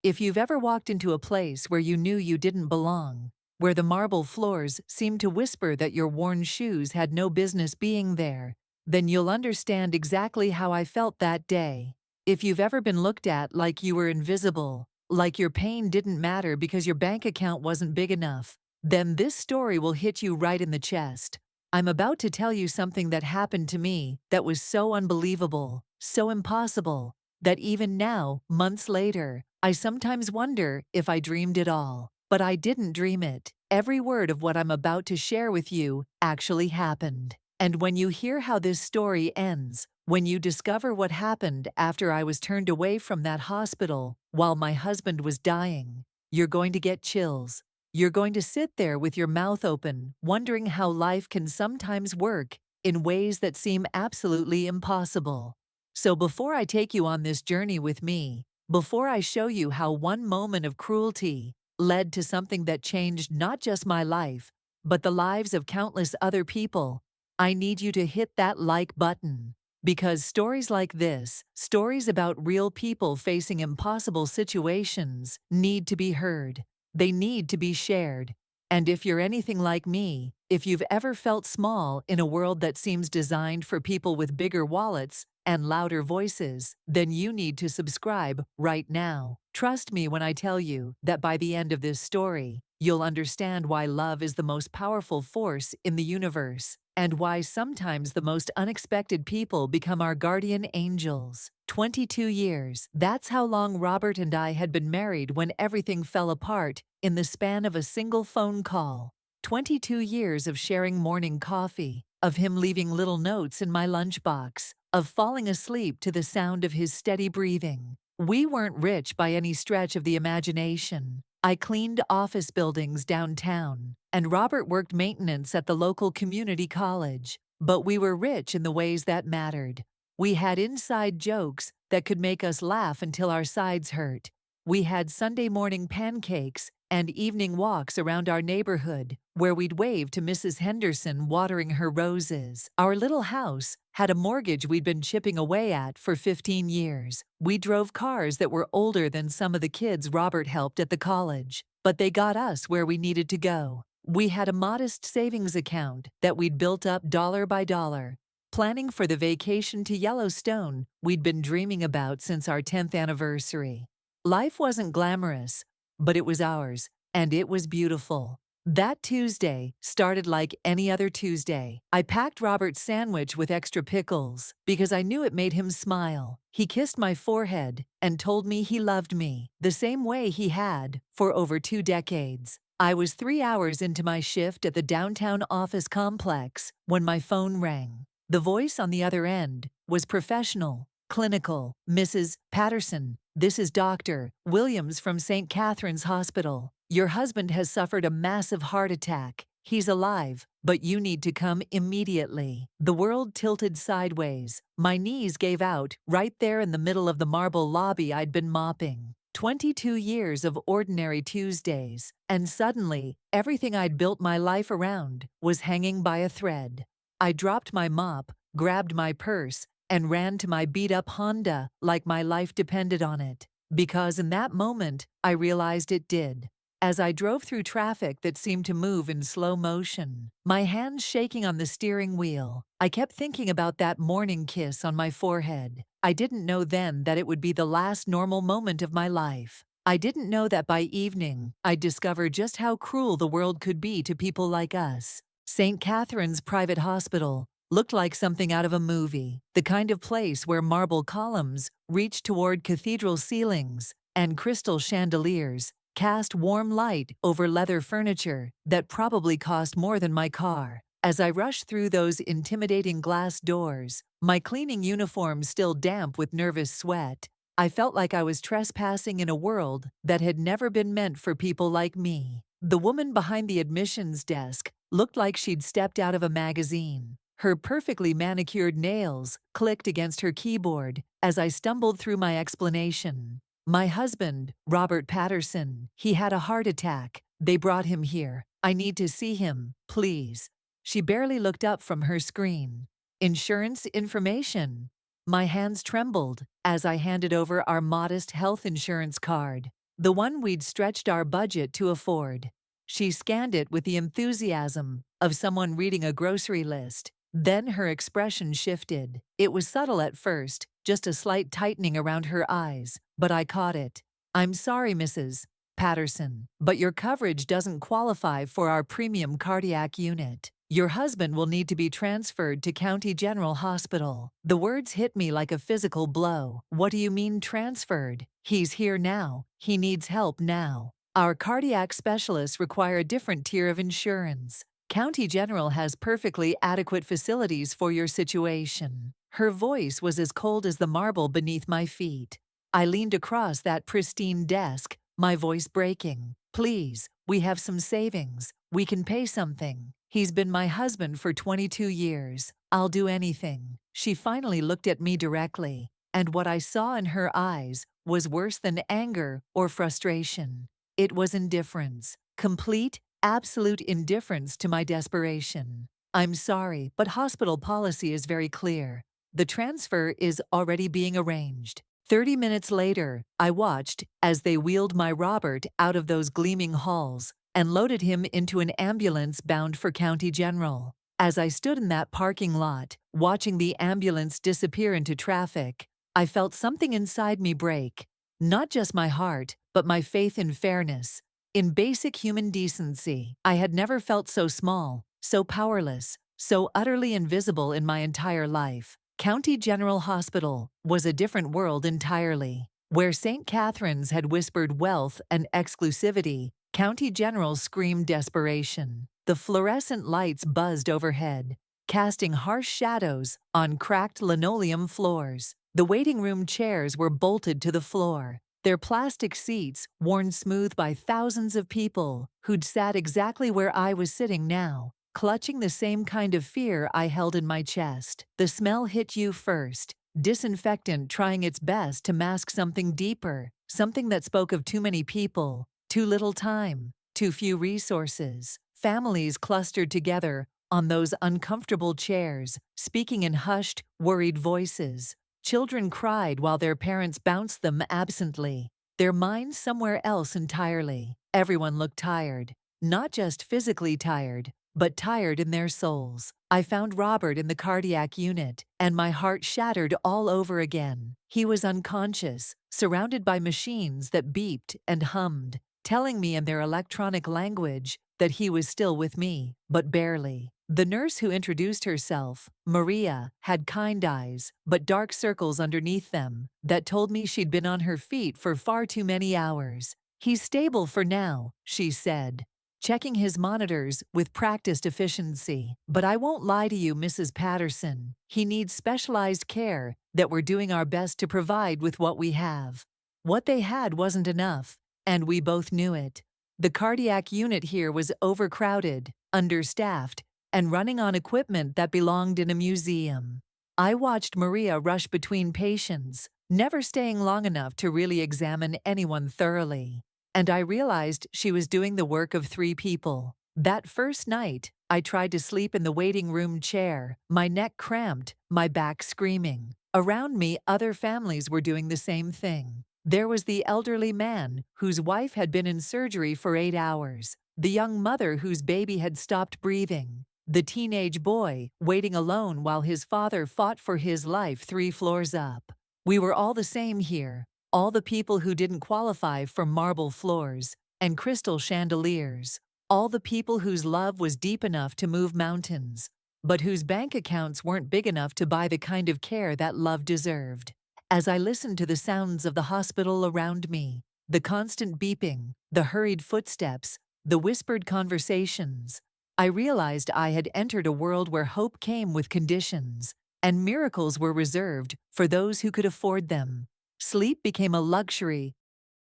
If you've ever walked into a place where you knew you didn't belong, where the marble floors seemed to whisper that your worn shoes had no business being there, then you'll understand exactly how I felt that day. If you've ever been looked at like you were invisible, like your pain didn't matter because your bank account wasn't big enough, then this story will hit you right in the chest. I'm about to tell you something that happened to me that was so unbelievable, so impossible, that even now, months later, I sometimes wonder if I dreamed it all. But I didn't dream it. Every word of what I'm about to share with you actually happened. And when you hear how this story ends, when you discover what happened after I was turned away from that hospital while my husband was dying, you're going to get chills. You're going to sit there with your mouth open, wondering how life can sometimes work in ways that seem absolutely impossible. So before I take you on this journey with me, before I show you how one moment of cruelty led to something that changed not just my life, but the lives of countless other people, I need you to hit that like button. Because stories like this, stories about real people facing impossible situations, need to be heard. They need to be shared. And if you're anything like me, if you've ever felt small in a world that seems designed for people with bigger wallets and louder voices, then you need to subscribe right now. Trust me when I tell you that by the end of this story, you'll understand why love is the most powerful force in the universe, and why sometimes the most unexpected people become our guardian angels. 22 years, that's how long Robert and I had been married when everything fell apart in the span of a single phone call. 22 years of sharing morning coffee, of him leaving little notes in my lunchbox, of falling asleep to the sound of his steady breathing. We weren't rich by any stretch of the imagination. I cleaned office buildings downtown, and Robert worked maintenance at the local community college. But we were rich in the ways that mattered. We had inside jokes that could make us laugh until our sides hurt. We had Sunday morning pancakes and evening walks around our neighborhood, where we'd wave to Mrs. Henderson watering her roses. Our little house had a mortgage we'd been chipping away at for 15 years. We drove cars that were older than some of the kids Robert helped at the college, but they got us where we needed to go. We had a modest savings account that we'd built up dollar by dollar, planning for the vacation to Yellowstone we'd been dreaming about since our 10th anniversary. Life wasn't glamorous, but it was ours, and it was beautiful. That Tuesday started like any other Tuesday. I packed Robert's sandwich with extra pickles because I knew it made him smile. He kissed my forehead and told me he loved me, the same way he had for over 2 decades. I was 3 hours into my shift at the downtown office complex when my phone rang. The voice on the other end was professional, clinical. "Mrs. Patterson, this is Dr. Williams from St. Catherine's Hospital. Your husband has suffered a massive heart attack. He's alive, but you need to come immediately." The world tilted sideways. My knees gave out right there in the middle of the marble lobby I'd been mopping. 22 years of ordinary Tuesdays, and suddenly, everything I'd built my life around was hanging by a thread. I dropped my mop, grabbed my purse, and ran to my beat-up Honda like my life depended on it. Because in that moment, I realized it did. As I drove through traffic that seemed to move in slow motion, my hands shaking on the steering wheel, I kept thinking about that morning kiss on my forehead. I didn't know then that it would be the last normal moment of my life. I didn't know that by evening, I'd discover just how cruel the world could be to people like us. St. Catherine's Private Hospital looked like something out of a movie, the kind of place where marble columns reached toward cathedral ceilings and crystal chandeliers cast warm light over leather furniture that probably cost more than my car. As I rushed through those intimidating glass doors, my cleaning uniform still damp with nervous sweat, I felt like I was trespassing in a world that had never been meant for people like me. The woman behind the admissions desk looked like she'd stepped out of a magazine. Her perfectly manicured nails clicked against her keyboard as I stumbled through my explanation. "My husband, Robert Patterson, he had a heart attack. They brought him here. I need to see him, please." She barely looked up from her screen. "Insurance information." My hands trembled as I handed over our modest health insurance card. the one we'd stretched our budget to afford. She scanned it with the enthusiasm of someone reading a grocery list. Then her expression shifted. It was subtle at first, just a slight tightening around her eyes, but I caught it. "I'm sorry, Mrs. Patterson, but your coverage doesn't qualify for our premium cardiac unit. Your husband will need to be transferred to County General Hospital." The words hit me like a physical blow. "What do you mean transferred? He's here now. He needs help now. Our cardiac specialists require a different tier of insurance. County General has perfectly adequate facilities for your situation." Her voice was as cold as the marble beneath my feet. I leaned across that pristine desk, my voice breaking. "Please, we have some savings. We can pay something. He's been my husband for 22 years. I'll do anything." She finally looked at me directly, and what I saw in her eyes was worse than anger or frustration. It was indifference. Complete, absolute indifference to my desperation. "I'm sorry, but hospital policy is very clear. The transfer is already being arranged." 30 minutes later, I watched as they wheeled my Robert out of those gleaming halls and loaded him into an ambulance bound for County General. As I stood in that parking lot, watching the ambulance disappear into traffic, I felt something inside me break. Not just my heart, but my faith in fairness, in basic human decency. I had never felt so small, so powerless, so utterly invisible in my entire life. County General Hospital was a different world entirely. Where St. Catherine's had whispered wealth and exclusivity, County General screamed desperation. The fluorescent lights buzzed overhead, casting harsh shadows on cracked linoleum floors. The waiting room chairs were bolted to the floor, their plastic seats worn smooth by thousands of people who'd sat exactly where I was sitting now, clutching the same kind of fear I held in my chest. The smell hit you first, disinfectant trying its best to mask something deeper, something that spoke of too many people, too little time, too few resources. Families clustered together on those uncomfortable chairs, speaking in hushed, worried voices. Children cried while their parents bounced them absently, their minds somewhere else entirely. Everyone looked tired, not just physically tired, but tired in their souls. I found Robert in the cardiac unit, and my heart shattered all over again. He was unconscious, surrounded by machines that beeped and hummed, telling me in their electronic language that he was still with me, but barely. The nurse who introduced herself, Maria, had kind eyes, but dark circles underneath them, that told me she'd been on her feet for far too many hours. "He's stable for now," she said, checking his monitors with practiced efficiency. "But I won't lie to you, Mrs. Patterson. He needs specialized care that we're doing our best to provide with what we have." What they had wasn't enough, and we both knew it. The cardiac unit here was overcrowded, understaffed, and running on equipment that belonged in a museum. I watched Maria rush between patients, never staying long enough to really examine anyone thoroughly. And I realized she was doing the work of 3 people. That first night, I tried to sleep in the waiting room chair, my neck cramped, my back screaming. Around me, other families were doing the same thing. There was the elderly man whose wife had been in surgery for 8 hours, the young mother whose baby had stopped breathing, the teenage boy waiting alone while his father fought for his life 3 floors up. We were all the same here, all the people who didn't qualify for marble floors and crystal chandeliers, all the people whose love was deep enough to move mountains, but whose bank accounts weren't big enough to buy the kind of care that love deserved. As I listened to the sounds of the hospital around me, the constant beeping, the hurried footsteps, the whispered conversations, I realized I had entered a world where hope came with conditions, and miracles were reserved for those who could afford them. Sleep became a luxury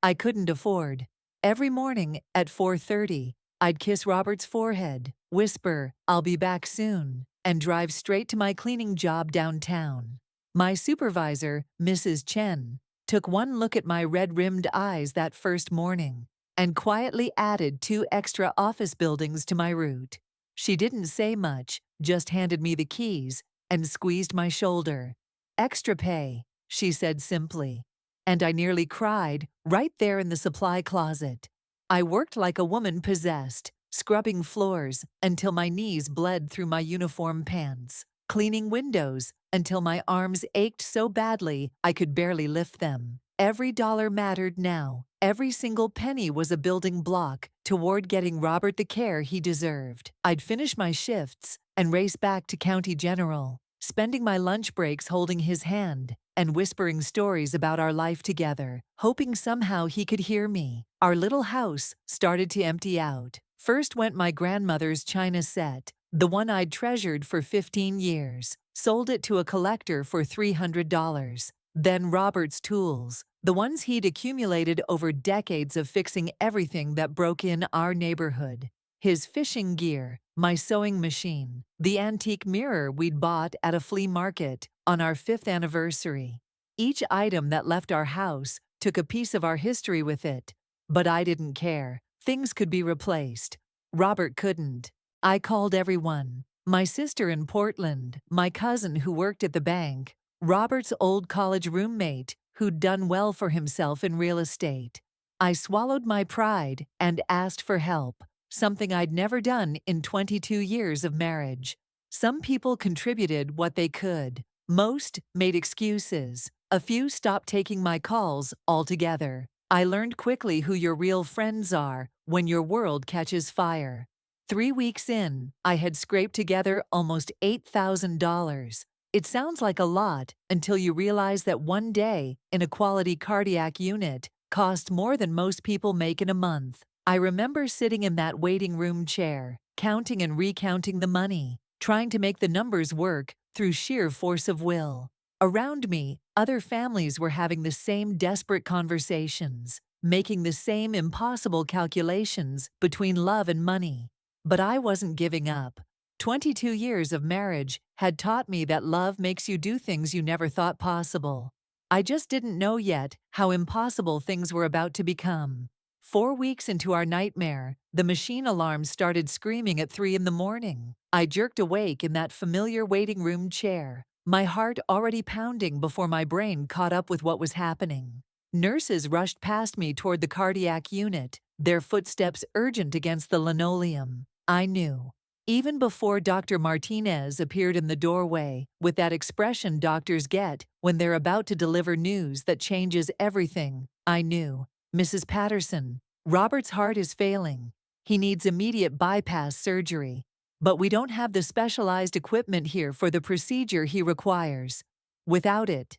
I couldn't afford. Every morning at 4:30, I'd kiss Robert's forehead, whisper, "I'll be back soon," and drive straight to my cleaning job downtown. My supervisor, Mrs. Chen, took one look at my red-rimmed eyes that first morning and quietly added 2 extra office buildings to my route. She didn't say much, just handed me the keys and squeezed my shoulder. "Extra pay," she said simply. And I nearly cried, right there in the supply closet. I worked like a woman possessed, scrubbing floors until my knees bled through my uniform pants, cleaning windows until my arms ached so badly I could barely lift them. Every dollar mattered now. Every single penny was a building block toward getting Robert the care he deserved. I'd finish my shifts and race back to County General, spending my lunch breaks holding his hand and whispering stories about our life together, hoping somehow he could hear me. Our little house started to empty out. First went my grandmother's china set, the one I'd treasured for 15 years. Sold it to a collector for $300. Then Robert's tools, the ones he'd accumulated over decades of fixing everything that broke in our neighborhood. His fishing gear, my sewing machine, the antique mirror we'd bought at a flea market on our 5th anniversary. Each item that left our house took a piece of our history with it. But I didn't care. Things could be replaced. Robert couldn't. I called everyone. My sister in Portland, my cousin who worked at the bank, Robert's old college roommate who'd done well for himself in real estate. I swallowed my pride and asked for help, something I'd never done in 22 years of marriage. Some people contributed what they could. Most made excuses. A few stopped taking my calls altogether. I learned quickly who your real friends are when your world catches fire. 3 weeks in, I had scraped together almost $8,000. It sounds like a lot until you realize that one day in a quality cardiac unit cost more than most people make in a month. I remember sitting in that waiting room chair, counting and recounting the money, trying to make the numbers work through sheer force of will. Around me, other families were having the same desperate conversations, making the same impossible calculations between love and money. But I wasn't giving up. 22 years of marriage had taught me that love makes you do things you never thought possible. I just didn't know yet how impossible things were about to become. 4 weeks into our nightmare, the machine alarm started screaming at 3 in the morning. I jerked awake in that familiar waiting room chair, my heart already pounding before my brain caught up with what was happening. Nurses rushed past me toward the cardiac unit, their footsteps urgent against the linoleum. I knew. Even before Dr. Martinez appeared in the doorway, with that expression doctors get when they're about to deliver news that changes everything, I knew. Mrs. Patterson, Robert's heart is failing. He needs immediate bypass surgery. But we don't have the specialized equipment here for the procedure he requires. Without it.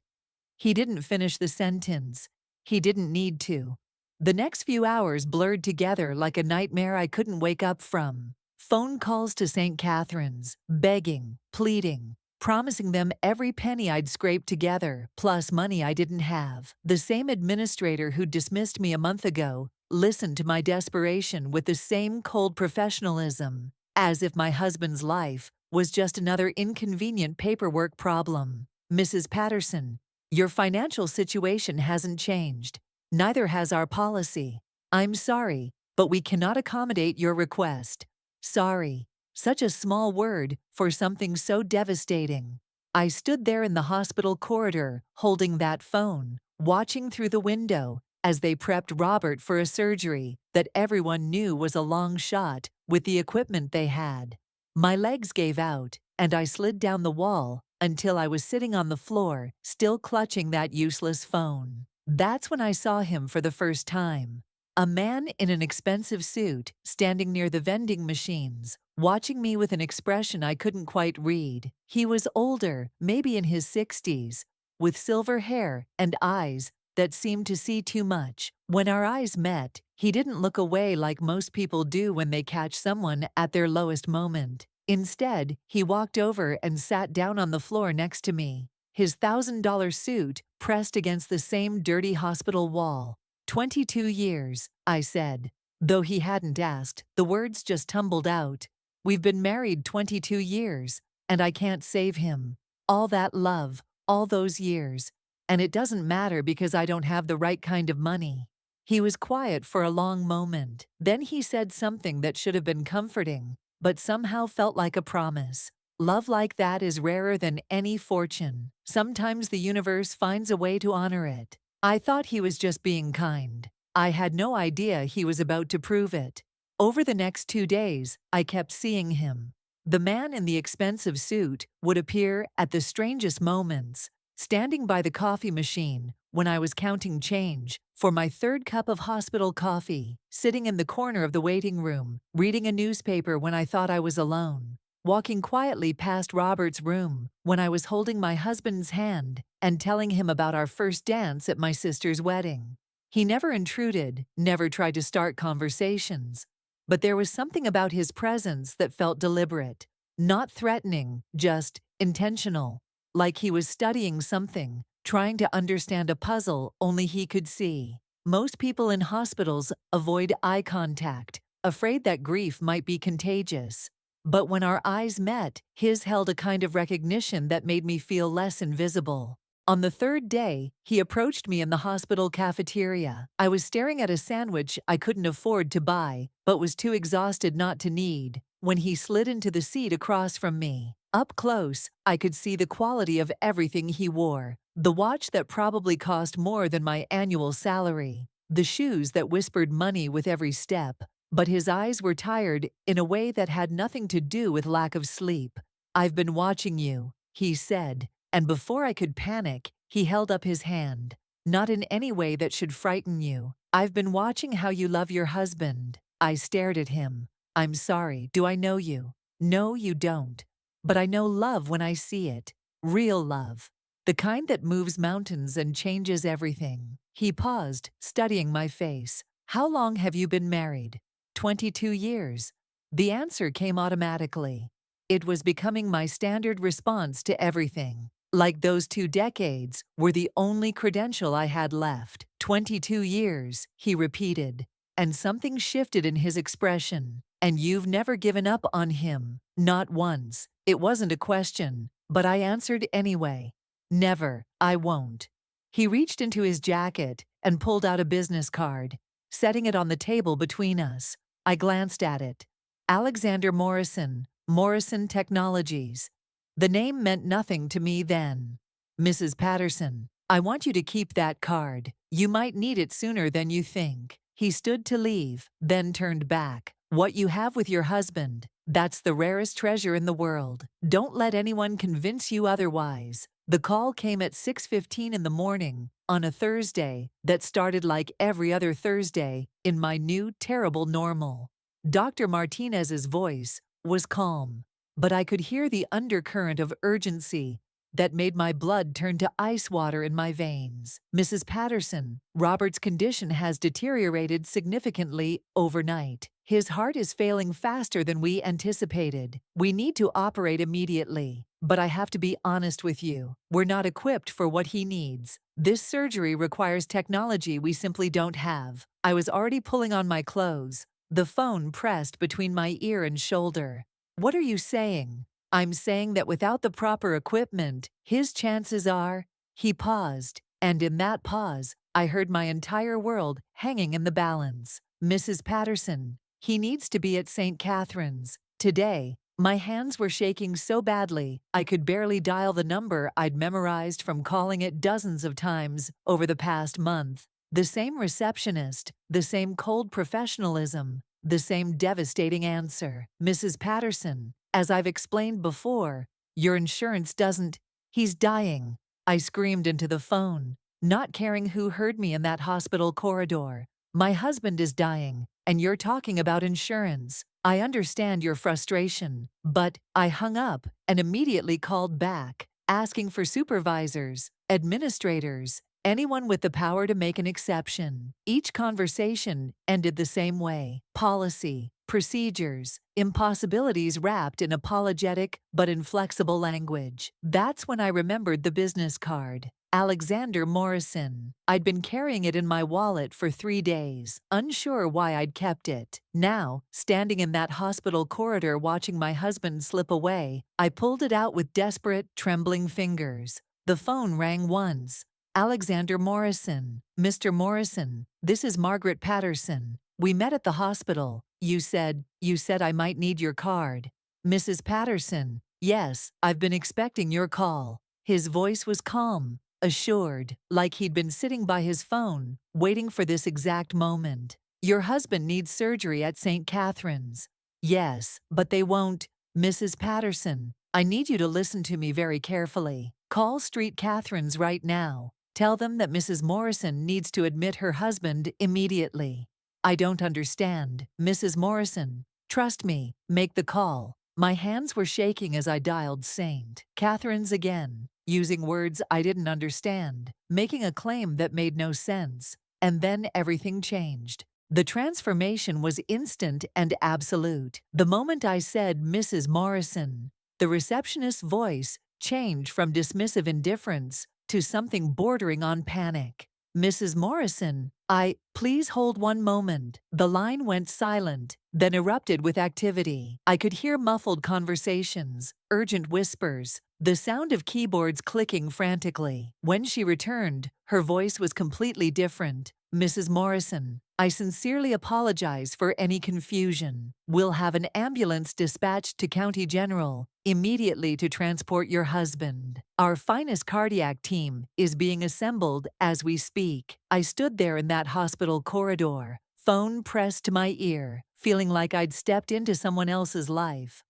He didn't finish the sentence. He didn't need to. The next few hours blurred together like a nightmare I couldn't wake up from. Phone calls to St. Catherine's, begging, pleading, promising them every penny I'd scraped together, plus money I didn't have. The same administrator who dismissed me a month ago listened to my desperation with the same cold professionalism, as if my husband's life was just another inconvenient paperwork problem. Mrs. Patterson, your financial situation hasn't changed. Neither has our policy. I'm sorry, but we cannot accommodate your request. Sorry. Such a small word for something so devastating. I stood there in the hospital corridor, holding that phone, watching through the window as they prepped Robert for a surgery that everyone knew was a long shot with the equipment they had. My legs gave out, and I slid down the wall until I was sitting on the floor, still clutching that useless phone. That's when I saw him for the first time. A man in an expensive suit, standing near the vending machines, watching me with an expression I couldn't quite read. He was older, maybe in his 60s, with silver hair and eyes that seemed to see too much. When our eyes met, he didn't look away like most people do when they catch someone at their lowest moment. Instead, he walked over and sat down on the floor next to me, his $1,000 suit pressed against the same dirty hospital wall. 22 years, I said. Though he hadn't asked, the words just tumbled out. We've been married 22 years, and I can't save him. All that love, all those years. And it doesn't matter because I don't have the right kind of money. He was quiet for a long moment. Then he said something that should have been comforting, but somehow felt like a promise. Love like that is rarer than any fortune. Sometimes the universe finds a way to honor it. I thought he was just being kind. I had no idea he was about to prove it. Over the next 2 days, I kept seeing him. The man in the expensive suit would appear at the strangest moments, standing by the coffee machine when I was counting change for my third cup of hospital coffee, sitting in the corner of the waiting room, reading a newspaper when I thought I was alone, walking quietly past Robert's room when I was holding my husband's hand and telling him about our first dance at my sister's wedding. He never intruded, never tried to start conversations, but there was something about his presence that felt deliberate, not threatening, just intentional, like he was studying something, trying to understand a puzzle only he could see. Most people in hospitals avoid eye contact, afraid that grief might be contagious. But when our eyes met, his held a kind of recognition that made me feel less invisible. On the third day, he approached me in the hospital cafeteria. I was staring at a sandwich I couldn't afford to buy, but was too exhausted not to need, when he slid into the seat across from me. Up close, I could see the quality of everything he wore. The watch that probably cost more than my annual salary. The shoes that whispered money with every step. But his eyes were tired in a way that had nothing to do with lack of sleep. "I've been watching you," he said, and before I could panic, he held up his hand. "Not in any way that should frighten you. I've been watching how you love your husband." I stared at him. "I'm sorry, do I know you?" "No, you don't. But I know love when I see it. Real love. The kind that moves mountains and changes everything." He paused, studying my face. "How long have you been married?" 22 years. The answer came automatically. It was becoming my standard response to everything. Like those 2 decades were the only credential I had left. 22 years, he repeated. And something shifted in his expression. "And you've never given up on him?" "Not once." It wasn't a question, but I answered anyway. "Never. I won't." He reached into his jacket and pulled out a business card, setting it on the table between us. I glanced at it. Alexander Morrison, Morrison Technologies. The name meant nothing to me then. "Mrs. Patterson, I want you to keep that card. You might need it sooner than you think." He stood to leave, then turned back. "What you have with your husband, that's the rarest treasure in the world. Don't let anyone convince you otherwise." The call came at 6:15 in the morning, on a Thursday that started like every other Thursday in my new terrible normal. Dr. Martinez's voice was calm, but I could hear the undercurrent of urgency that made my blood turn to ice water in my veins. "Mrs. Patterson, Robert's condition has deteriorated significantly overnight. His heart is failing faster than we anticipated. We need to operate immediately. But I have to be honest with you. We're not equipped for what he needs. This surgery requires technology we simply don't have." I was already pulling on my clothes, the phone pressed between my ear and shoulder. "What are you saying?" "I'm saying that without the proper equipment, his chances are—" He paused, and in that pause, I heard my entire world hanging in the balance. "Mrs. Patterson, he needs to be at St. Catherine's today." My hands were shaking so badly, I could barely dial the number I'd memorized from calling it dozens of times over the past month. The same receptionist, the same cold professionalism, the same devastating answer. "Mrs. Patterson, as I've explained before, your insurance doesn't—" "He's dying," I screamed into the phone, not caring who heard me in that hospital corridor. "My husband is dying, and you're talking about insurance. I understand your frustration." But I hung up and immediately called back, asking for supervisors, administrators, anyone with the power to make an exception. Each conversation ended the same way: policy, procedures, impossibilities wrapped in apologetic but inflexible language. That's when I remembered the business card. Alexander Morrison. I'd been carrying it in my wallet for 3 days, unsure why I'd kept it. Now, standing in that hospital corridor watching my husband slip away, I pulled it out with desperate, trembling fingers. The phone rang once. "Alexander Morrison. Mr. Morrison, this is Margaret Patterson. We met at the hospital. You said I might need your card." "Mrs. Patterson, yes, I've been expecting your call." His voice was calm, assured, like he'd been sitting by his phone, waiting for this exact moment. Your husband needs surgery at St. Catherine's. Yes, but they won't. Mrs. Patterson, I need you to listen to me very carefully. Call St. Catherine's right now. Tell them that Mrs. Morrison needs to admit her husband immediately. I don't understand, Mrs. Morrison. Trust me, make the call. My hands were shaking as I dialed St. Catherine's again, using words I didn't understand, making a claim that made no sense. And then everything changed. The transformation was instant and absolute. The moment I said Mrs. Morrison, the receptionist's voice changed from dismissive indifference to something bordering on panic. Mrs. Morrison, please hold one moment. The line went silent, then erupted with activity. I could hear muffled conversations, urgent whispers, the sound of keyboards clicking frantically. When she returned, her voice was completely different. Mrs. Morrison, I sincerely apologize for any confusion. We'll have an ambulance dispatched to County General immediately to transport your husband. Our finest cardiac team is being assembled as we speak. I stood there in that hospital corridor, phone pressed to my ear, feeling like I'd stepped into someone else's life.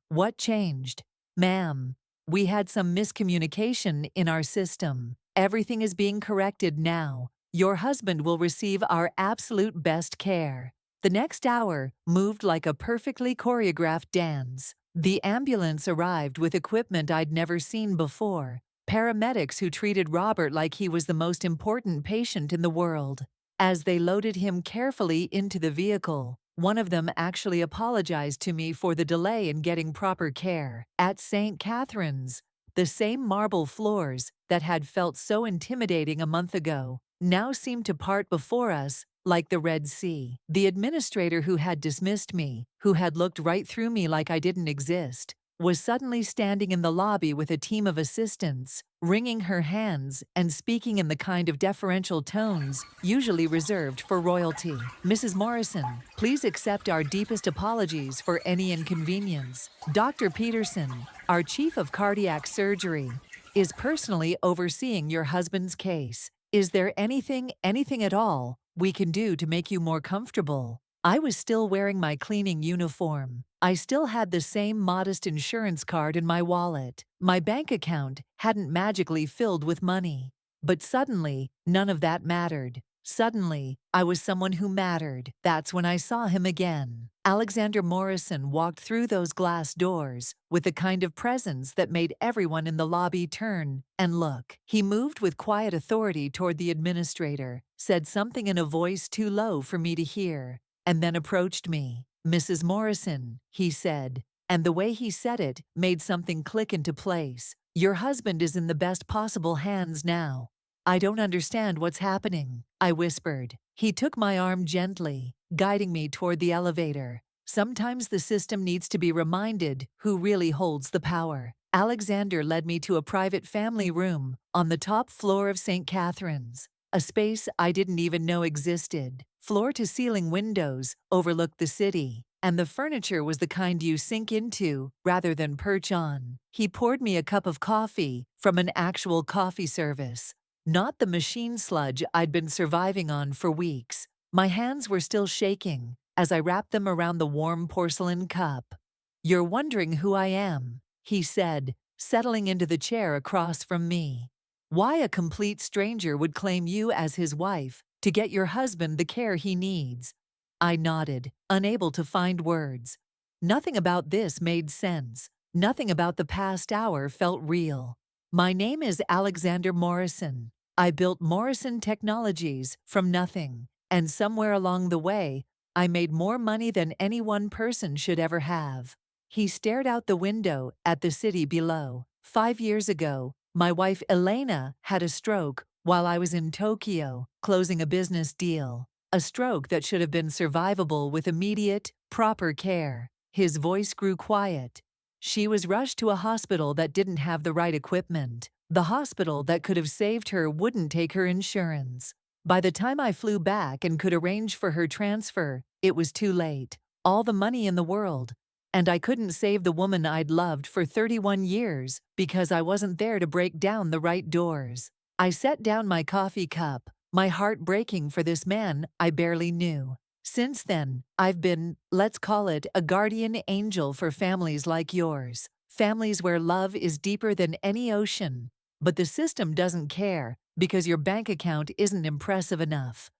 What changed? Ma'am, we had some miscommunication in our system. Everything is being corrected now. Your husband will receive our absolute best care. The next hour moved like a perfectly choreographed dance. The ambulance arrived with equipment I'd never seen before. Paramedics who treated Robert like he was the most important patient in the world. As they loaded him carefully into the vehicle, one of them actually apologized to me for the delay in getting proper care. At St. Catherine's, the same marble floors that had felt so intimidating a month ago now seemed to part before us like the Red Sea. The administrator who had dismissed me, who had looked right through me like I didn't exist, was suddenly standing in the lobby with a team of assistants, wringing her hands and speaking in the kind of deferential tones usually reserved for royalty. Mrs. Morrison, please accept our deepest apologies for any inconvenience. Dr. Peterson, our chief of cardiac surgery, is personally overseeing your husband's case. Is there anything at all we can do to make you more comfortable? I was still wearing my cleaning uniform. I still had the same modest insurance card in my wallet. My bank account hadn't magically filled with money. But suddenly, none of that mattered. Suddenly, I was someone who mattered. That's when I saw him again. Alexander Morrison walked through those glass doors with the kind of presence that made everyone in the lobby turn and look. He moved with quiet authority toward the administrator, said something in a voice too low for me to hear, and then approached me. Mrs. Morrison, he said, and the way he said it made something click into place. Your husband is in the best possible hands now. I don't understand what's happening, I whispered. He took my arm gently, guiding me toward the elevator. Sometimes the system needs to be reminded who really holds the power. Alexander led me to a private family room on the top floor of St. Catherine's, a space I didn't even know existed. Floor-to-ceiling windows overlooked the city, and the furniture was the kind you sink into rather than perch on. He poured me a cup of coffee from an actual coffee service, not the machine sludge I'd been surviving on for weeks. My hands were still shaking as I wrapped them around the warm porcelain cup. You're wondering who I am, he said, settling into the chair across from me. Why a complete stranger would claim you as his wife to get your husband the care he needs. I nodded, unable to find words. Nothing about this made sense. Nothing about the past hour felt real. My name is Alexander Morrison. I built Morrison Technologies from nothing, and somewhere along the way, I made more money than any one person should ever have. He stared out the window at the city below. 5 years ago, my wife Elena had a stroke while I was in Tokyo, closing a business deal. A stroke that should have been survivable with immediate, proper care. His voice grew quiet. She was rushed to a hospital that didn't have the right equipment. The hospital that could have saved her wouldn't take her insurance. By the time I flew back and could arrange for her transfer, it was too late. All the money in the world. And I couldn't save the woman I'd loved for 31 years because I wasn't there to break down the right doors. I set down my coffee cup, my heart breaking for this man I barely knew. Since then, I've been, let's call it, a guardian angel for families like yours. Families where love is deeper than any ocean. But the system doesn't care because your bank account isn't impressive enough.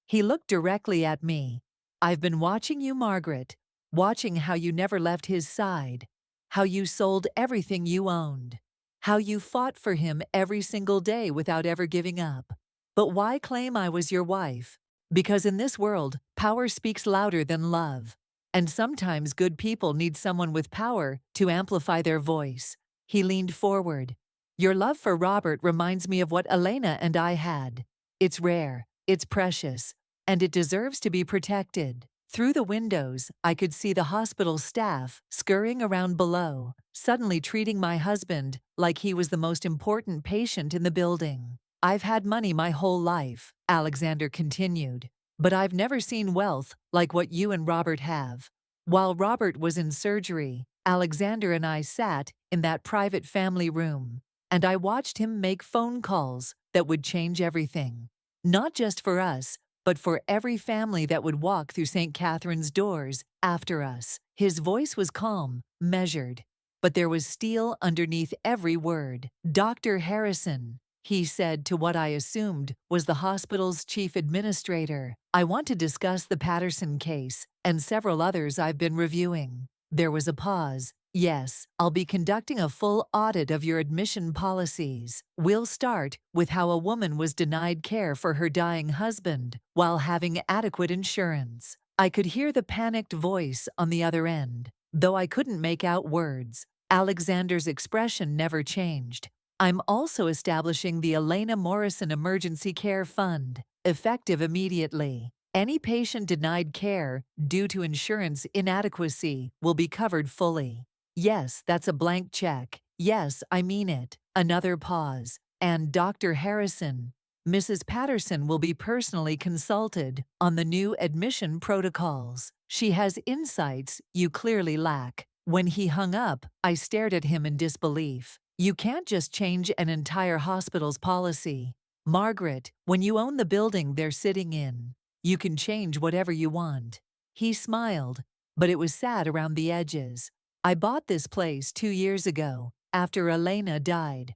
He looked directly at me. I've been watching you, Margaret, watching how you never left his side, how you sold everything you owned, how you fought for him every single day without ever giving up. But why claim I was your wife? Because in this world, power speaks louder than love. And sometimes good people need someone with power to amplify their voice. He leaned forward. Your love for Robert reminds me of what Elena and I had. It's rare, it's precious, and it deserves to be protected. Through the windows, I could see the hospital staff scurrying around below, suddenly treating my husband like he was the most important patient in the building. I've had money my whole life, Alexander continued, but I've never seen wealth like what you and Robert have. While Robert was in surgery, Alexander and I sat in that private family room, and I watched him make phone calls that would change everything. Not just for us, but for every family that would walk through St. Catherine's doors after us. His voice was calm, measured, but there was steel underneath every word. Dr. Harrison, he said to what I assumed was the hospital's chief administrator, I want to discuss the Patterson case and several others I've been reviewing. There was a pause. Yes, I'll be conducting a full audit of your admission policies. We'll start with how a woman was denied care for her dying husband while having adequate insurance. I could hear the panicked voice on the other end, though I couldn't make out words. Alexander's expression never changed. I'm also establishing the Elena Morrison Emergency Care Fund, effective immediately. Any patient denied care due to insurance inadequacy will be covered fully. Yes, that's a blank check. Yes, I mean it. Another pause. And Dr. Harrison, Mrs. Patterson will be personally consulted on the new admission protocols. She has insights you clearly lack. When he hung up, I stared at him in disbelief. You can't just change an entire hospital's policy. Margaret, when you own the building they're sitting in, you can change whatever you want. He smiled, but it was sad around the edges. I bought this place 2 years ago, after Elena died.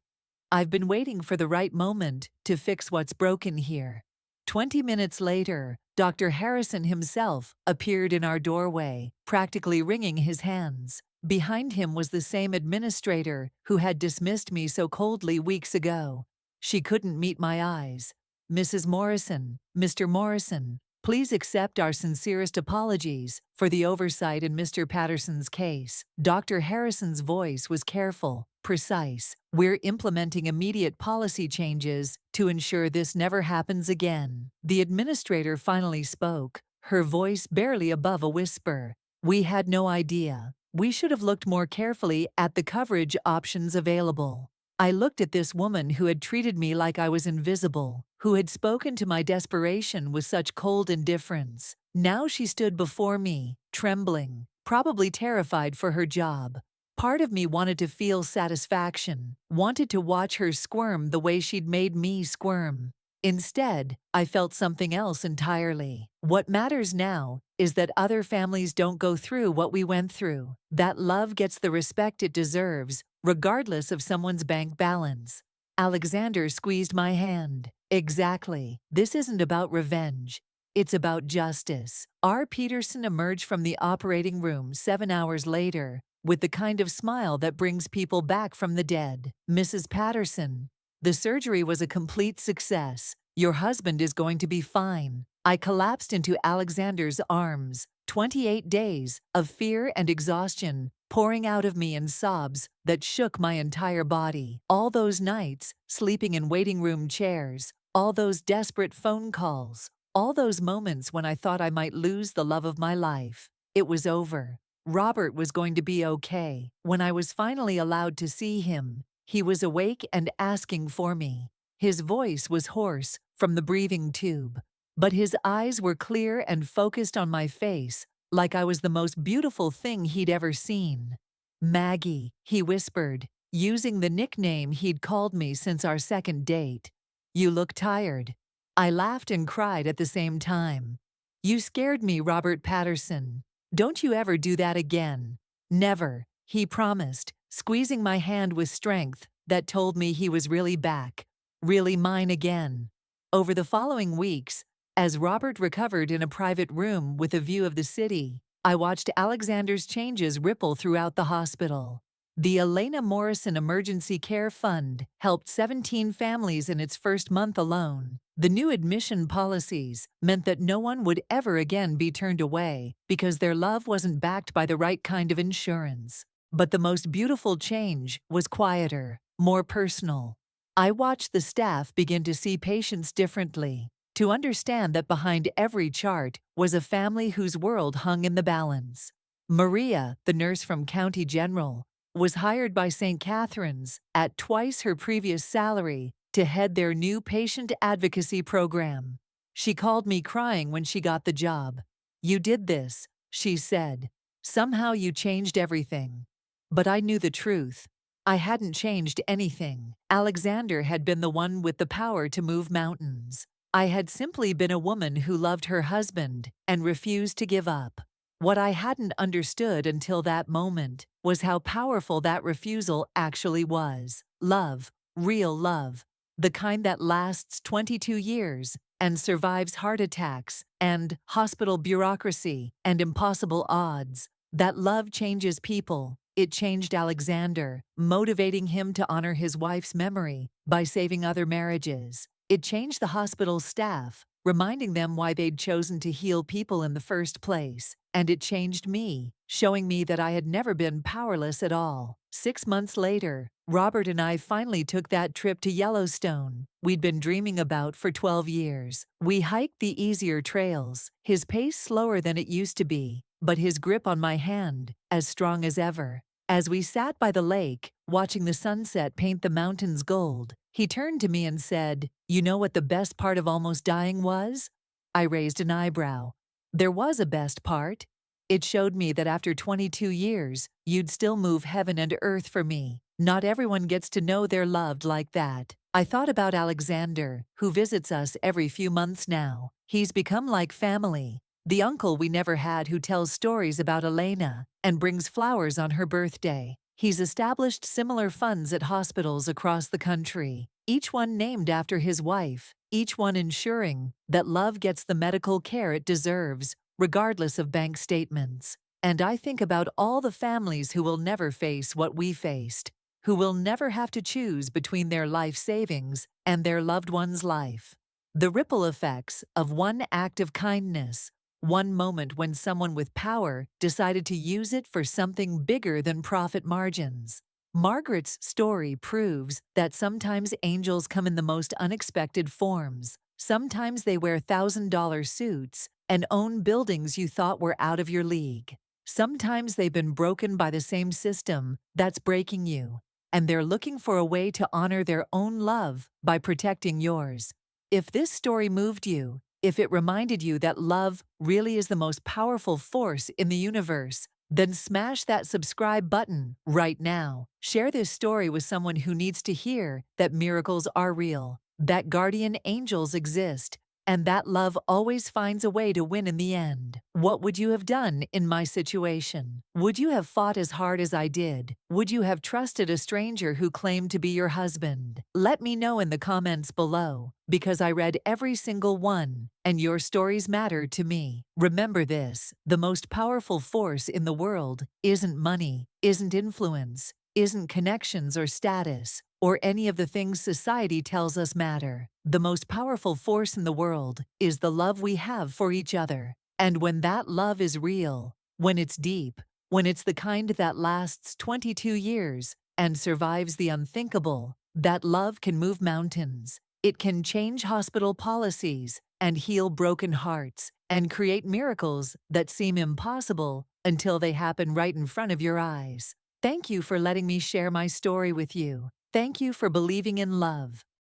I've been waiting for the right moment to fix what's broken here. 20 minutes later, Dr. Harrison himself appeared in our doorway, practically wringing his hands. Behind him was the same administrator who had dismissed me so coldly weeks ago. She couldn't meet my eyes. Mrs. Morrison, Mr. Morrison, please accept our sincerest apologies for the oversight in Mr. Patterson's case. Dr. Harrison's voice was careful, precise. We're implementing immediate policy changes to ensure this never happens again. The administrator finally spoke, her voice barely above a whisper. We had no idea. We should have looked more carefully at the coverage options available. I looked at this woman who had treated me like I was invisible, who had spoken to my desperation with such cold indifference. Now she stood before me, trembling, probably terrified for her job. Part of me wanted to feel satisfaction, wanted to watch her squirm the way she'd made me squirm. Instead, I felt something else entirely. What matters now is that other families don't go through what we went through, that love gets the respect it deserves, regardless of someone's bank balance. Alexander squeezed my hand. Exactly. This isn't about revenge. It's about justice. R. Peterson emerged from the operating room 7 hours later with the kind of smile that brings people back from the dead. Mrs. Patterson, the surgery was a complete success. Your husband is going to be fine. I collapsed into Alexander's arms. 28 days of fear and exhaustion pouring out of me in sobs that shook my entire body. All those nights, sleeping in waiting room chairs, all those desperate phone calls, all those moments when I thought I might lose the love of my life. It was over. Robert was going to be okay. When I was finally allowed to see him, he was awake and asking for me. His voice was hoarse from the breathing tube, but his eyes were clear and focused on my face, like I was the most beautiful thing he'd ever seen. Maggie, he whispered, using the nickname he'd called me since our second date. You look tired." I laughed and cried at the same time. "You scared me, Robert Patterson. Don't you ever do that again." "Never," he promised, squeezing my hand with strength that told me he was really back, really mine again. Over the following weeks, as Robert recovered in a private room with a view of the city, I watched Alexander's changes ripple throughout the hospital. The Elena Morrison Emergency Care Fund helped 17 families in its first month alone. The new admission policies meant that no one would ever again be turned away because their love wasn't backed by the right kind of insurance. But the most beautiful change was quieter, more personal. I watched the staff begin to see patients differently, to understand that behind every chart was a family whose world hung in the balance. Maria, the nurse from County General, was hired by St. Catherine's at twice her previous salary to head their new patient advocacy program. She called me crying when she got the job. "You did this," she said. "Somehow you changed everything." But I knew the truth. I hadn't changed anything. Alexander had been the one with the power to move mountains. I had simply been a woman who loved her husband and refused to give up. What I hadn't understood until that moment was how powerful that refusal actually was. Love, real love, the kind that lasts 22 years and survives heart attacks and hospital bureaucracy and impossible odds. That love changes people. It changed Alexander, motivating him to honor his wife's memory by saving other marriages. It changed the hospital's staff, reminding them why they'd chosen to heal people in the first place. And it changed me, showing me that I had never been powerless at all. 6 months later, Robert and I finally took that trip to Yellowstone we'd been dreaming about for 12 years. We hiked the easier trails, his pace slower than it used to be, but his grip on my hand as strong as ever. As we sat by the lake, watching the sunset paint the mountains gold, he turned to me and said, "You know what the best part of almost dying was?" I raised an eyebrow. There was a best part. It showed me that after 22 years, you'd still move heaven and earth for me. Not everyone gets to know they're loved like that. I thought about Alexander, who visits us every few months now. He's become like family. The uncle we never had who tells stories about Elena and brings flowers on her birthday. He's established similar funds at hospitals across the country, each one named after his wife, each one ensuring that love gets the medical care it deserves, regardless of bank statements. And I think about all the families who will never face what we faced, who will never have to choose between their life savings and their loved one's life. The ripple effects of one act of kindness, one moment when someone with power decided to use it for something bigger than profit margins. Margaret's story proves that sometimes angels come in the most unexpected forms. Sometimes they wear $1,000 suits and own buildings you thought were out of your league. Sometimes they've been broken by the same system that's breaking you, and they're looking for a way to honor their own love by protecting yours. If this story moved you, if it reminded you that love really is the most powerful force in the universe, then smash that subscribe button right now. Share this story with someone who needs to hear that miracles are real, that guardian angels exist, and that love always finds a way to win in the end. What would you have done in my situation? Would you have fought as hard as I did? Would you have trusted a stranger who claimed to be your husband? Let me know in the comments below, because I read every single one, and your stories matter to me. Remember this: the most powerful force in the world isn't money, isn't influence, isn't connections or status, or any of the things society tells us matter. The most powerful force in the world is the love we have for each other. And when that love is real, when it's deep, when it's the kind that lasts 22 years and survives the unthinkable, that love can move mountains. It can change hospital policies and heal broken hearts and create miracles that seem impossible until they happen right in front of your eyes. Thank you for letting me share my story with you. Thank you for believing in love.